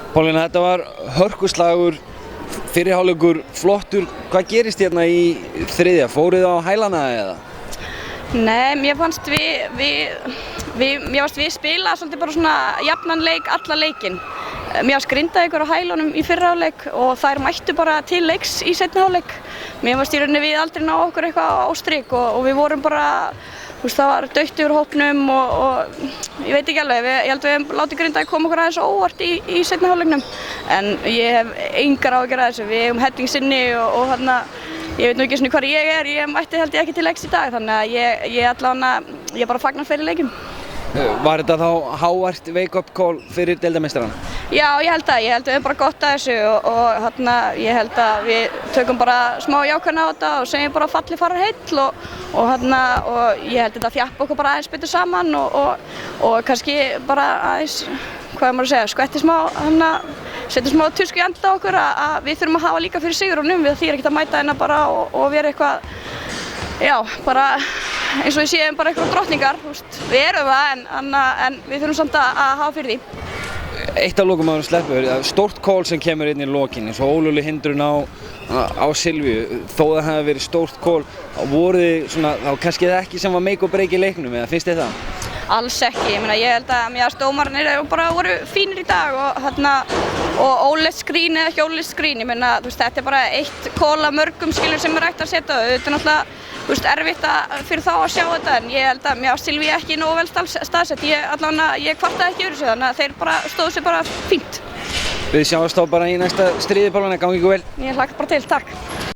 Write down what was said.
Pálína, þetta var hörkuslagur, fyrri hálfleikur flottur. Hvað gerist hérna í þriðja? Fóruð þið á hælana eða? Nei, mér fannst við spila svolítið bara svona jafnan leik alla leikinn. Mér fannst Grindavíkur á hælunum í fyrri hálfleik og þær mættu bara til leiks í seinni hálfleik. Mér fannst í rauninni við aldrei ná okkur eitthvað á strik og við vorum bara, það var dautt yfir hópnum og ég veit ekki alveg, ég held að við hefum látið Grindavík koma okkur aðeins óvart í seinni hálfleiknum. En ég hef engar áhyggjur af þessu, við eigum helling sinni og þarna, ég veit nú ekki svona hvar ég mætti held ég ekki til leiks í dag, þannig að ég bara fagnar fyrir leikjum. Var þetta þá hávært wake-up call fyrir deildarmeistarana? Já, ég held að við höfum bara gott að þessu og ég held að við tökum bara smá jákvæðni á þetta og segjum bara falli farar heill og ég held að þetta þjappi okkur bara aðeins betur saman og kannski bara aðeins, hvað maður að segja, skvetti smá, setja smá tusku í andlitið á okkur að við þurfum að hafa líka fyrir sigurunum, við þýðir ekkert að mæta hérna bara og vera eitthvað, já, bara eins og við séum bara eitthvað drottningar, við erum það en við þurfum samt að hafa fyrir því. Eitt af lokum áður sleppur, stórt call sem kemur inn í lokin, eins og ólögleg hindrun á Silvíu. Þó það hafi verið stórt call, voru þið svona, þá kannski það ekki sem var make or break í leiknum, eða finnst þið það? Alls ekki, ég held að mér dómararnir bara voru fínir í dag og ólegt skrín eða ekki ólegt skrín, þetta er bara eitt call af mörgum skilur sem er hægt að setja. Þetta er náttúrulega erfitt fyrir þá að sjá þetta en ég held að mér Silvíu ekki nógu vel staðsett, ég kvartaði ekki yfir þessu þannig að þeir bara stóðu sig bara fínt. Við sjáumst þá bara í næsta stríði, Pálína, gangi ykkur vel. Ég hlakka bara til, takk.